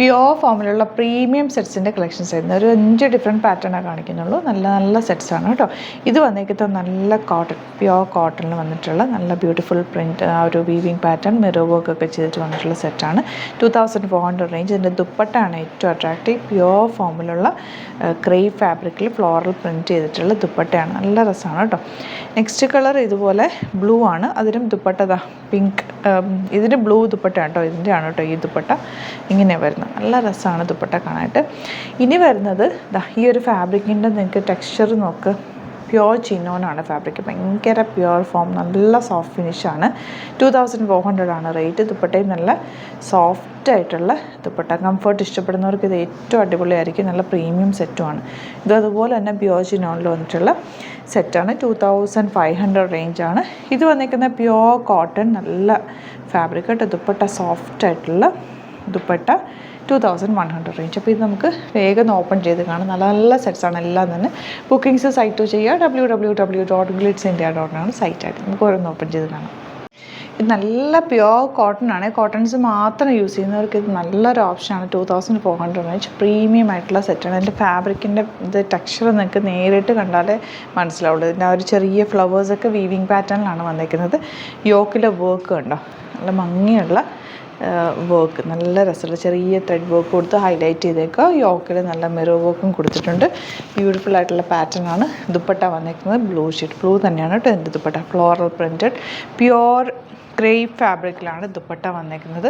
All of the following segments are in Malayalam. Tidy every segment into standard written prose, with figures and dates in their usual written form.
പ്യുവർ ഫോമിലുള്ള പ്രീമിയം സെറ്റ്സിൻ്റെ കളക്ഷൻസ് ആയിരുന്നു. ഒരു 5 ഡിഫറെൻറ്റ് പാറ്റേണാണ് കാണിക്കുന്നുള്ളൂ. നല്ല നല്ല സെറ്റ്സാണ് കേട്ടോ. ഇത് വന്നേക്കുന്നത് നല്ല കോട്ടൺ, പ്യുവർ കോട്ടണിൽ വന്നിട്ടുള്ള നല്ല ബ്യൂട്ടിഫുൾ പ്രിൻറ്റ്, ആ ഒരു വീവിങ് പാറ്റേൺ മിറർ വർക്ക് ഒക്കെ ചെയ്തിട്ട് വന്നിട്ടുള്ള സെറ്റാണ്. 2400 റേഞ്ച്. ഇതിൻ്റെ ദുപ്പട്ടയാണ് ഏറ്റവും അട്രാക്റ്റീവ്. പ്യുവർ ഫോമിലുള്ള ക്രേപ്പ് ഫാബ്രിക്കിൽ ഫ്ലോറൽ പ്രിൻറ്റ് ചെയ്തിട്ടുള്ള ദുപ്പട്ടയാണ്. നല്ല രസമാണ് കേട്ടോ. നെക്സ്റ്റ് കളർ ഇതുപോലെ ബ്ലൂ ആണ്. അതിനും ദുപ്പട്ട പിങ്ക്, ഇതിന് ബ്ലൂ ദുപ്പട്ടയാണ് കേട്ടോ. ഇതിൻ്റെ ആണ് കേട്ടോ ഈ ദുപ്പട്ട. ഇങ്ങനെ വരുന്നത് നല്ല രസമാണ് ദുപ്പട്ട കാണാനായിട്ട്. ഇനി വരുന്നത് ഈ ഒരു ഫാബ്രിക്കിൻ്റെ നിങ്ങൾക്ക് ടെക്സ്ചർ നോക്ക്. പ്യുവർ ചിനോനാണ് ഫാബ്രിക്. ഭയങ്കര പ്യുവർ ഫോം, നല്ല സോഫ്റ്റ് ഫിനിഷാണ്. 2400 ആണ് റേറ്റ്. ദുപ്പട്ടയും നല്ല സോഫ്റ്റ് ആയിട്ടുള്ള ദുപ്പട്ട. കംഫർട്ട് ഇഷ്ടപ്പെടുന്നവർക്ക് ഇത് ഏറ്റവും അടിപൊളിയായിരിക്കും. നല്ല പ്രീമിയം സെറ്റുമാണ്. ഇത് അതുപോലെ തന്നെ പ്യുവർ ചിനോണിൽ വന്നിട്ടുള്ള സെറ്റാണ്. 2500 റേഞ്ചാണ്. ഇത് വന്നിരിക്കുന്ന പ്യുവർ കോട്ടൺ നല്ല ഫാബ്രിക് കേട്ടോ. ദുപ്പട്ട സോഫ്റ്റ് ആയിട്ടുള്ള ദുപ്പട്ട 2100 റേഞ്ച്. അപ്പോൾ ഇത് നമുക്ക് വേഗം ഓപ്പൺ ചെയ്ത് കാണാം. നല്ല നല്ല സെറ്റ്സാണ് എല്ലാം തന്നെ. ബുക്കിംഗ്സ് സൈറ്റ് ചെയ്യുക. www.glitzindia.com ആണ് സൈറ്റായിട്ട്. നമുക്ക് ഓരോന്ന് ഓപ്പൺ ചെയ്ത് കാണാം. ഇത് നല്ല പ്യുവർ കോട്ടൺ ആണ്. കോട്ടൺസ് മാത്രം യൂസ് ചെയ്യുന്നവർക്ക് ഇത് നല്ലൊരു ഓപ്ഷനാണ്. 2400 റേഞ്ച് പ്രീമിയം ആയിട്ടുള്ള സെറ്റാണ്. അതിൻ്റെ ഫാബ്രിക്കിൻ്റെ ഇത് ടെക്സ്ചർ നിങ്ങൾക്ക് നേരിട്ട് കണ്ടാലേ മനസ്സിലാവുള്ളൂ. ഇതിൻ്റെ ആ ഒരു ചെറിയ ഫ്ലവേഴ്സൊക്കെ വീവിങ് പാറ്റേണിലാണ് വന്നിരിക്കുന്നത്. യോക്കിലെ വർക്ക് ഉണ്ടോ, നല്ല ഭംഗിയുള്ള വർക്ക്, നല്ല രസമുള്ള ചെറിയ ത്രെഡ് വർക്ക് കൊടുത്ത് ഹൈലൈറ്റ് ചെയ്തേക്കുക. യോക്കിൽ നല്ല മിറർ വർക്കും കൊടുത്തിട്ടുണ്ട്. ബ്യൂട്ടിഫുൾ ആയിട്ടുള്ള പാറ്റേൺ ആണ്. ദുപ്പട്ട വന്നിരിക്കുന്നത് ബ്ലൂ ഷെയ്ഡ്, ബ്ലൂ തന്നെയാണ് കേട്ടോ എൻ്റെ dupatta. Floral printed pure crepe ഫാബ്രിക്കിലാണ് ദുപ്പട്ട വന്നിരിക്കുന്നത്.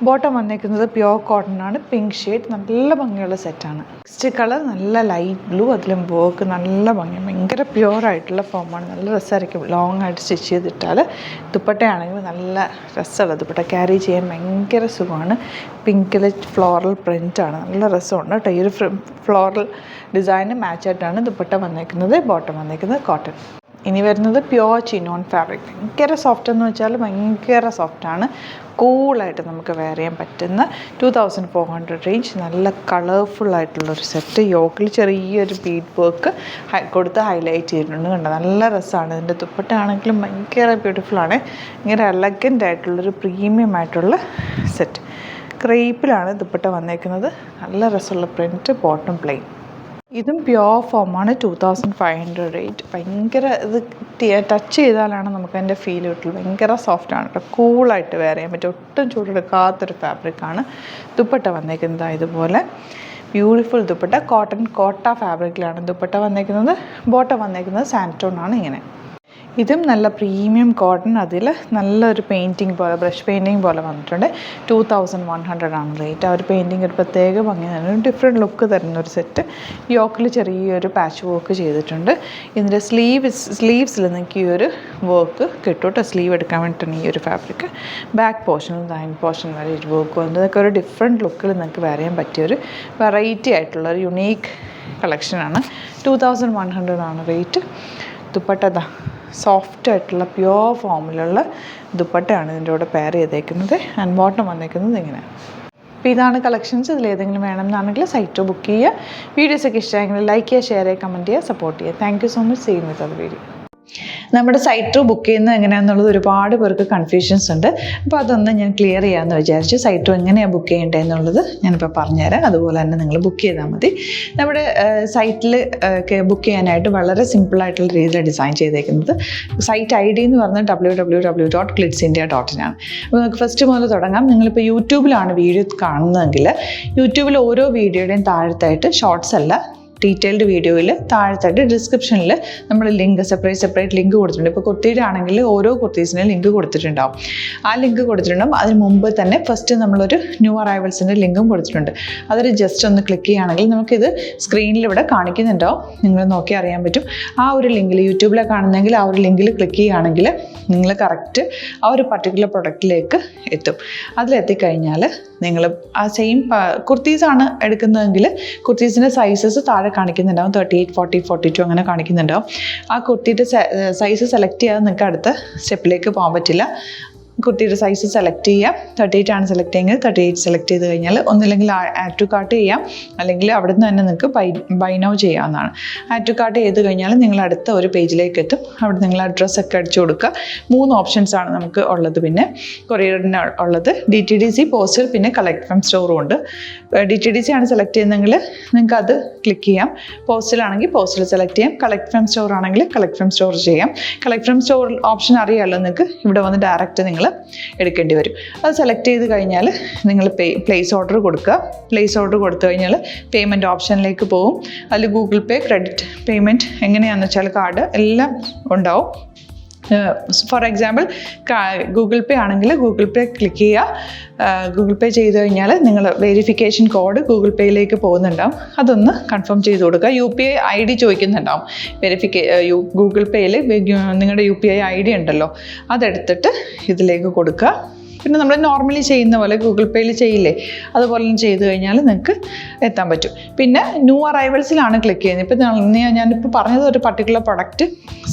ബോട്ടം വന്നിരിക്കുന്നത് പ്യുവർ കോട്ടൺ ആണ്. പിങ്ക് ഷെയ്ഡ്, നല്ല ഭംഗിയുള്ള സെറ്റാണ്. നെക്സ്റ്റ് കളർ നല്ല ലൈറ്റ് ബ്ലൂ, അതിലും വർക്ക് നല്ല ഭംഗി, ഭയങ്കര പ്യുവർ ആയിട്ടുള്ള ഫോമാണ്. നല്ല രസമായിരിക്കും ലോങ് ആയിട്ട് സ്റ്റിച്ച് ചെയ്തിട്ടാൽ. ദുപ്പട്ടയാണെങ്കിൽ നല്ല രസമുള്ള ദുപ്പട്ട, ക്യാരി ചെയ്യാൻ ഭയങ്കര സുഖമാണ്. പിങ്കിൽ ഫ്ലോറൽ പ്രിൻ്റാണ്, നല്ല രസമുണ്ട് കേട്ടോ. ഈ ഒരു ഫ്ലോറൽ ഡിസൈന് മാച്ചായിട്ടാണ് ദുപ്പട്ട വന്നിരിക്കുന്നത്. ബോട്ടം വന്നിരിക്കുന്നത് കോട്ടൺ. ഇനി വരുന്നത് പ്യുവർ ചിനോൺ ഫാബ്രിക്. ഭയങ്കര സോഫ്റ്റ് എന്ന് വെച്ചാൽ ഭയങ്കര സോഫ്റ്റാണ്. കൂളായിട്ട് നമുക്ക് വെയർ ചെയ്യാൻ പറ്റുന്ന 2400 റേഞ്ച്. നല്ല കളർഫുള്ളായിട്ടുള്ളൊരു സെറ്റ്. യോക്കിൽ ചെറിയൊരു ബീഡ് വർക്ക് കൊടുത്ത് ഹൈലൈറ്റ് ചെയ്തിട്ടുണ്ട് കണ്ടോ. നല്ല രസമാണ്. ഇതിൻ്റെ ദുപ്പട്ട ആണെങ്കിലും ഭയങ്കര ബ്യൂട്ടിഫുള്ളാണ്. ഇങ്ങനെ എലഗൻ്റ് ആയിട്ടുള്ളൊരു പ്രീമിയം ആയിട്ടുള്ള സെറ്റ്. ക്രേപ്പിലാണ് ദുപ്പട്ട വന്നേക്കുന്നത്. നല്ല രസമുള്ള പ്രിൻറ്റ്. Bottom plain. ഇതും പ്യുവർ ഫോമാണ്. 2500 റേറ്റ്. ഭയങ്കര ഇത് ടച്ച് ചെയ്താലാണ് നമുക്ക് അതിൻ്റെ ഫീൽ കിട്ടുള്ളൂ. ഭയങ്കര സോഫ്റ്റാണ് കേട്ടോ. കൂളായിട്ട് വെയർ ചെയ്യാൻ പറ്റും. ഒട്ടും ചൂടെടുക്കാത്തൊരു ഫാബ്രിക്കാണ്. ദുപ്പട്ട വന്നേക്കുന്നത് ഇതുപോലെ ബ്യൂട്ടിഫുൾ ദുപ്പട്ട. കോട്ട ഫാബ്രിക്കിലാണ് ദുപ്പട്ട വന്നേക്കുന്നത്. ബോട്ടം വന്നേക്കുന്നത് സാൻറ്റോൺ ആണ്. ഇങ്ങനെ ഇതും നല്ല പ്രീമിയം കോട്ടൺ. അതിൽ നല്ലൊരു പെയിൻറ്റിങ് പോലെ, ബ്രഷ് പെയിൻറ്റിങ് പോലെ വന്നിട്ടുണ്ട്. 2100 ആണ് റേറ്റ്. ആ ഒരു പെയിൻറ്റിങ് ഒരു പ്രത്യേക ഭംഗി തന്നെ, ഒരു ഡിഫറെൻറ്റ് ലുക്ക് തരുന്നൊരു സെറ്റ്. യോക്കിൽ ചെറിയൊരു പാച്ച് വർക്ക് ചെയ്തിട്ടുണ്ട്. ഇതിൻ്റെ സ്ലീവ്സിൽ നിങ്ങൾക്ക് ഈ ഒരു വർക്ക് കിട്ടും കേട്ടോ. സ്ലീവ് എടുക്കാൻ വേണ്ടിയിട്ടാണ് ഈ ഒരു ഫാബ്രിക്. ബാക്ക് പോർഷനും താഴെ പോർഷൻ വരെ ഒരു വർക്ക് വന്നത്. ഇതൊക്കെ ഒരു ഡിഫറെൻറ്റ് ലുക്കിൽ നിങ്ങൾക്ക് വെയർ ചെയ്യാൻ പറ്റിയൊരു വെറൈറ്റി ആയിട്ടുള്ള ഒരു യുണീക്ക് കളക്ഷനാണ്. 2100 ആണ് റേറ്റ്. ദുപ്പട്ട സോഫ്റ്റ് ആയിട്ടുള്ള പ്യുവർ ഫോമിലുള്ള ദുപ്പട്ടയാണ് ഇതിൻ്റെ കൂടെ പെയർ ചെയ്തേക്കുന്നത്. ആൻഡ് ബോട്ടം വന്നേക്കുന്നത് ഇങ്ങനെ. അപ്പോൾ ഇതാണ് കളക്ഷൻസ്. ഇതിലേതെങ്കിലും വേണമെന്നാണെങ്കിൽ സൈറ്റ് ബുക്ക് ചെയ്യുക. വീഡിയോസൊക്കെ ഇഷ്ടമായെങ്കിൽ ലൈക്ക് ചെയ്യുക, ഷെയർ ചെയ്യുക, കമൻറ്റ് ചെയ്യുക, സപ്പോർട്ട് ചെയ്യുക. Thank you so much. Same വിത്ത് അത് വീഡിയോ. നമ്മുടെ സൈറ്റ് ബുക്ക് ചെയ്യുന്നത് എങ്ങനെയാണെന്നുള്ളത് ഒരുപാട് പേർക്ക് കൺഫ്യൂഷൻസ് ഉണ്ട്. അപ്പോൾ അതൊന്ന് ഞാൻ ക്ലിയർ ചെയ്യാമെന്ന് വിചാരിച്ചു. സൈറ്റ് എങ്ങനെയാണ് ബുക്ക് ചെയ്യേണ്ടത് എന്നുള്ളത് ഞാനിപ്പോൾ പറഞ്ഞുതരാം. അതുപോലെ തന്നെ നിങ്ങൾ ബുക്ക് ചെയ്താൽ മതി. നമ്മുടെ സൈറ്റിൽ ബുക്ക് ചെയ്യാനായിട്ട് വളരെ സിമ്പിളായിട്ടുള്ള രീതിയിൽ ഡിസൈൻ ചെയ്തേക്കുന്നത്. സൈറ്റ് ID എന്ന് പറഞ്ഞാൽ www.glitzindia.in ആണ്. അപ്പോൾ നമുക്ക് ഫസ്റ്റ് മുതൽ തുടങ്ങാം. നിങ്ങളിപ്പോൾ യൂട്യൂബിലാണ് വീഡിയോ കാണുന്നതെങ്കിൽ യൂട്യൂബിൽ ഓരോ വീഡിയോയുടെയും താഴത്തായിട്ട് ഷോർട്സ് അല്ല, ഡീറ്റെയിൽഡ് വീഡിയോയിൽ താഴത്തായിട്ട് ഡിസ്ക്രിപ്ഷനിൽ നമ്മൾ ലിങ്ക് സെപ്പറേറ്റ് ലിങ്ക് കൊടുത്തിട്ടുണ്ട്. ഇപ്പോൾ കുർത്തിയുടെ ആണെങ്കിൽ ഓരോ കുർത്തീസിനും ലിങ്ക് കൊടുത്തിട്ടുണ്ടാവും. ആ ലിങ്ക് കൊടുത്തിട്ടുണ്ടാവും. അതിന് മുമ്പ് തന്നെ ഫസ്റ്റ് നമ്മളൊരു ന്യൂ അറൈവൽസിൻ്റെ ലിങ്കും കൊടുത്തിട്ടുണ്ട്. അതിൽ ജസ്റ്റ് ഒന്ന് ക്ലിക്ക് ചെയ്യുകയാണെങ്കിൽ നമുക്കിത് സ്ക്രീനിൽ ഇവിടെ കാണിക്കുന്നുണ്ടാവും. നിങ്ങൾ നോക്കി അറിയാൻ പറ്റും. ആ ഒരു ലിങ്കിൽ യൂട്യൂബിലെ കാണുന്നെങ്കിൽ ആ ഒരു ലിങ്കിൽ ക്ലിക്ക് ചെയ്യുകയാണെങ്കിൽ നിങ്ങൾ കറക്റ്റ് ആ ഒരു പർട്ടിക്കുലർ പ്രൊഡക്റ്റിലേക്ക് എത്തും. അതിലെത്തിക്കഴിഞ്ഞാൽ നിങ്ങൾ ആ സെയിം കുർത്തീസാണ് എടുക്കുന്നതെങ്കിൽ കുർത്തീസിൻ്റെ സൈസസ് താഴെ കാണിക്കുന്നുണ്ടാവും. 38, 40, 42 അങ്ങനെ കാണിക്കുന്നുണ്ടാവും. ആ കുർത്തിയുടെ സൈസ് സെലക്ട് ചെയ്യാതെ നിങ്ങൾക്ക് അടുത്ത സ്റ്റെപ്പിലേക്ക് പോകാൻ പറ്റില്ല. കുർത്തിയുടെ സൈസ് സെലക്ട് ചെയ്യാം. 38 ആണ് സെലക്ട് ചെയ്യുന്നത്. 38 സെലക്ട് ചെയ്ത് കഴിഞ്ഞാൽ ഒന്നില്ലെങ്കിൽ ആഡ് ടു കാർട്ട് ചെയ്യാം, അല്ലെങ്കിൽ അവിടെ നിന്ന് തന്നെ നിങ്ങൾക്ക് ബൈ നൗ ചെയ്യാവുന്നതാണ്. ആഡ് ടു കാർട്ട് ചെയ്ത് കഴിഞ്ഞാൽ നിങ്ങൾ അടുത്ത ഒരു പേജിലേക്ക് എത്തും. അവിടെ നിങ്ങൾ അഡ്രസ്സൊക്കെ അടിച്ചു കൊടുക്കുക. 3 ഓപ്ഷൻസ് ആണ് നമുക്ക് ഉള്ളത്. പിന്നെ കൊറിയറിന് ഉള്ളത് DTDC, പോസ്റ്റൽ, പിന്നെ കളക്ട് ഫ്രം സ്റ്റോറും ഉണ്ട്. DTDC ആണ് സെലക്ട് ചെയ്യുന്നതെങ്കിൽ നിങ്ങൾക്ക് അത് ക്ലിക്ക് ചെയ്യാം. പോസ്റ്റലാണെങ്കിൽ പോസ്റ്റൽ സെലക്ട് ചെയ്യാം. കളക്ട് ഫ്രം സ്റ്റോർ ആണെങ്കിൽ കളക്ട് ഫ്രം സ്റ്റോർ ചെയ്യാം. കളക്ട് ഫ്രം സ്റ്റോർ ഓപ്ഷൻ അറിയാമല്ലോ നിങ്ങൾക്ക്. ഇവിടെ വന്ന് ഡയറക്റ്റ് നിങ്ങൾ എടുക്കേണ്ടി വരും. അത് സെലക്ട് ചെയ്ത് കഴിഞ്ഞാൽ നിങ്ങൾ പ്ലേസ് ഓർഡർ കൊടുക്കുക. പ്ലേസ് ഓർഡർ കൊടുത്തു കഴിഞ്ഞാൽ പേയ്മെൻറ്റ് ഓപ്ഷനിലേക്ക് പോകും. അതിൽ ഗൂഗിൾ പേ, ക്രെഡിറ്റ് പേയ്മെൻറ്റ് എങ്ങനെയാണെന്ന് വെച്ചാൽ കാർഡ് എല്ലാം ഉണ്ടാവും. ഫോർ എക്സാമ്പിൾ ഗൂഗിൾ പേ ആണെങ്കിൽ ഗൂഗിൾ പേ ക്ലിക്ക് ചെയ്യുക. ഗൂഗിൾ പേ ചെയ്ത് കഴിഞ്ഞാൽ നിങ്ങൾ വെരിഫിക്കേഷൻ കോഡ് ഗൂഗിൾ പേയിലേക്ക് പോകുന്നുണ്ടാവും. അതൊന്ന് കൺഫേം ചെയ്ത് കൊടുക്കുക. UPI ID ചോദിക്കുന്നുണ്ടാവും. ഗൂഗിൾ പേയിൽ നിങ്ങളുടെ UPI ID ഉണ്ടല്ലോ, അതെടുത്തിട്ട് ഇതിലേക്ക് കൊടുക്കുക. പിന്നെ നമ്മൾ നോർമലി ചെയ്യുന്ന പോലെ ഗൂഗിൾ പേയിൽ ചെയ്യില്ലേ, അതുപോലെ ചെയ്ത് കഴിഞ്ഞാൽ നിങ്ങൾക്ക് എത്താൻ പറ്റും. പിന്നെ ന്യൂ അറൈവൽസിലാണ് ക്ലിക്ക് ചെയ്യുന്നത്. ഇപ്പോൾ ഞാനിപ്പോൾ പറഞ്ഞത് ഒരു പർട്ടിക്കുലർ പ്രൊഡക്റ്റ്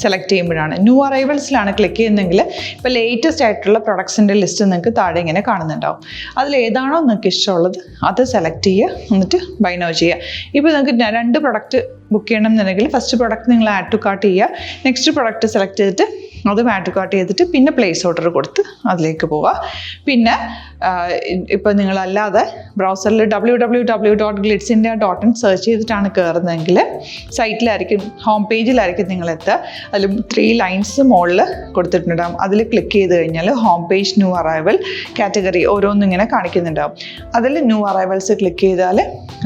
സെലക്ട് ചെയ്യുമ്പോഴാണ്. ന്യൂ അറൈവൽസിലാണ് ക്ലിക്ക് ചെയ്യുന്നതെങ്കിൽ ഇപ്പോൾ ലേറ്റസ്റ്റ് ആയിട്ടുള്ള പ്രൊഡക്ട്സിൻ്റെ ലിസ്റ്റ് നിങ്ങൾക്ക് താഴെ ഇങ്ങനെ കാണുന്നുണ്ടാവും. അതിലേതാണോ നിങ്ങൾക്ക് ഇഷ്ടമുള്ളത് അത് സെലക്ട് ചെയ്യുക, എന്നിട്ട് ബൈ നൗ ചെയ്യുക. ഇപ്പോൾ നിങ്ങൾക്ക് 2 പ്രൊഡക്റ്റ് ബുക്ക് ചെയ്യണം എന്നുണ്ടെങ്കിൽ ഫസ്റ്റ് പ്രൊഡക്റ്റ് നിങ്ങൾ ആഡ് ടു കാർട്ട് ചെയ്യുക. നെക്സ്റ്റ് പ്രൊഡക്റ്റ് സെലക്ട് ചെയ്തിട്ട് അതും ആഡ് ടു കാർട്ട് ചെയ്തിട്ട് പിന്നെ പ്ലേസ് ഓർഡർ കൊടുത്ത് അതിലേക്ക് പോവുക. പിന്നെ ഇപ്പോൾ നിങ്ങളല്ലാതെ ബ്രൗസറിൽ www.glitzindia.in സെർച്ച് ചെയ്തിട്ടാണ് കയറുന്നതെങ്കിൽ സൈറ്റിലായിരിക്കും, ഹോം പേജിലായിരിക്കും നിങ്ങളെത്തുക. അതിൽ 3 ലൈൻസ് മുകളിൽ കൊടുത്തിട്ടുണ്ടാകും. അതിൽ ക്ലിക്ക് ചെയ്ത് കഴിഞ്ഞാൽ home page, new arrival, category ഓരോന്നും ഇങ്ങനെ കാണിക്കുന്നുണ്ടാകും. അതിൽ ന്യൂ അറൈവൽസ് ക്ലിക്ക് ചെയ്താൽ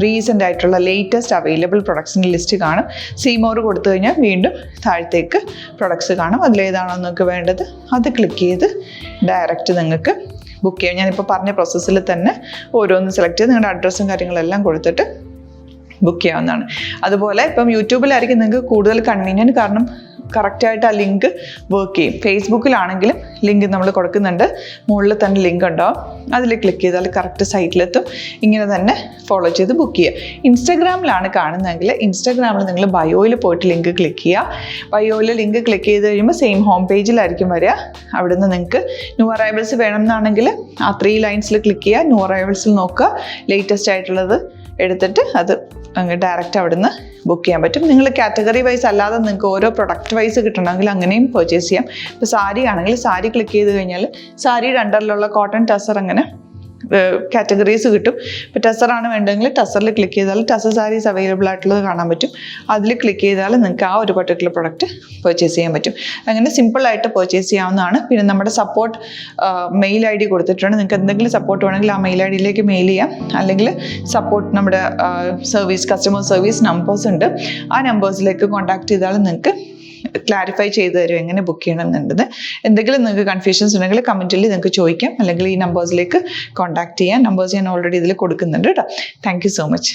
റീസെൻ്റ് ആയിട്ടുള്ള ലേറ്റസ്റ്റ് അവൈലബിൾ പ്രൊഡക്ട്സിൻ്റെ ലിസ്റ്റ് കാണും. സീമോർ കൊടുത്തു കഴിഞ്ഞാൽ വീണ്ടും താഴത്തേക്ക് പ്രൊഡക്ട്സ് കാണും. അതിലേതാണോ നിങ്ങൾക്ക് വേണ്ടത് അത് ക്ലിക്ക് ചെയ്ത് ഡയറക്റ്റ് നിങ്ങൾക്ക് ബുക്ക് ചെയ്യാം. ഞാനിപ്പോൾ പറഞ്ഞ പ്രോസസ്സിൽ തന്നെ ഓരോന്ന് സെലക്ട് ചെയ്ത് നിങ്ങളുടെ അഡ്രസ്സും കാര്യങ്ങളെല്ലാം കൊടുത്തിട്ട് ബുക്ക് ചെയ്യാവുന്നതാണ്. അതുപോലെ ഇപ്പം യൂട്യൂബിലായിരിക്കും നിങ്ങൾക്ക് കൂടുതൽ കൺവീനിയൻറ്റ്, കാരണം കറക്റ്റായിട്ട് ആ ലിങ്ക് വർക്ക് ചെയ്യും. ഫേസ്ബുക്കിലാണെങ്കിലും ലിങ്ക് നമ്മൾ കൊടുക്കുന്നുണ്ട്, മുകളിൽ തന്നെ ലിങ്ക് ഉണ്ടാവും. അതിൽ ക്ലിക്ക് ചെയ്താൽ കറക്റ്റ് സൈറ്റിലെത്തും. ഇങ്ങനെ തന്നെ ഫോളോ ചെയ്ത് ബുക്ക് ചെയ്യുക. ഇൻസ്റ്റാഗ്രാമിലാണ് കാണുന്നതെങ്കിൽ ഇൻസ്റ്റാഗ്രാമിൽ നിങ്ങൾ ബയോയിൽ പോയിട്ട് ലിങ്ക് ക്ലിക്ക് ചെയ്യുക. ബയോയിൽ ലിങ്ക് ക്ലിക്ക് ചെയ്ത് കഴിയുമ്പോൾ സെയിം ഹോം പേജിലായിരിക്കും വരിക. അവിടെ നിന്ന് നിങ്ങൾക്ക് ന്യൂ അറൈവൽസ് വേണമെന്നാണെങ്കിൽ ആ 3 ലൈൻസിൽ ക്ലിക്ക് ചെയ്യുക. ന്യൂ അറൈവൽസിൽ നോക്കുക, ലേറ്റസ്റ്റ് ആയിട്ടുള്ളത് എടുത്തിട്ട് അത് അങ്ങ് ഡയറക്റ്റ് അവിടെ നിന്ന് ബുക്ക് ചെയ്യാൻ പറ്റും. നിങ്ങൾ കാറ്റഗറി വൈസ് അല്ലാതെ നിങ്ങൾക്ക് ഓരോ പ്രൊഡക്റ്റ് വൈസ് കിട്ടണമെങ്കിൽ അങ്ങനെയും പർച്ചേസ് ചെയ്യാം. ഇപ്പോൾ സാരി ആണെങ്കിൽ സാരി ക്ലിക്ക് ചെയ്ത് കഴിഞ്ഞാൽ സാരിയുടെ അണ്ടറിലുള്ള കോട്ടൺ, ടസർ അങ്ങനെ കാറ്റഗറീസ് കിട്ടും. ഇപ്പോൾ ടസറാണ് വേണ്ടതെങ്കിൽ ടസറിൽ ക്ലിക്ക് ചെയ്താൽ ടസർ സാരീസ് അവൈലബിൾ ആയിട്ടുള്ളത് കാണാൻ പറ്റും. അതിൽ ക്ലിക്ക് ചെയ്താൽ നിങ്ങൾക്ക് ആ ഒരു പർട്ടിക്കുലർ പ്രൊഡക്റ്റ് പർച്ചേസ് ചെയ്യാൻ പറ്റും. അങ്ങനെ സിമ്പിളായിട്ട് പർച്ചേസ് ചെയ്യാവുന്നതാണ്. പിന്നെ നമ്മുടെ സപ്പോർട്ട് മെയിൽ ID കൊടുത്തിട്ടുണ്ട്. നിങ്ങൾക്ക് എന്തെങ്കിലും സപ്പോർട്ട് വേണമെങ്കിൽ ആ മെയിൽ IDയിലേക്ക് മെയിൽ ചെയ്യാം. അല്ലെങ്കിൽ സപ്പോർട്ട് നമ്മുടെ കസ്റ്റമർ സർവീസ് നമ്പേഴ്സ് ഉണ്ട്. ആ നമ്പേഴ്സിലേക്ക് കോൺടാക്ട് ചെയ്താൽ നിങ്ങൾക്ക് ക്ലാരിഫൈ ചെയ്ത് തരും എങ്ങനെ ബുക്ക് ചെയ്യണം എന്നുള്ളത്. എന്തെങ്കിലും നിങ്ങൾക്ക് കൺഫ്യൂഷൻസ് ഉണ്ടെങ്കിൽ കമൻറ്റിൽ നിങ്ങൾക്ക് ചോദിക്കാം, അല്ലെങ്കിൽ ഈ നമ്പേഴ്സിലേക്ക് കോൺടാക്ട് ചെയ്യാം. നമ്പേഴ്സ് ഞാൻ ഓൾറെഡി ഇതിൽ കൊടുക്കുന്നുണ്ട് കേട്ടോ. Thank you so much.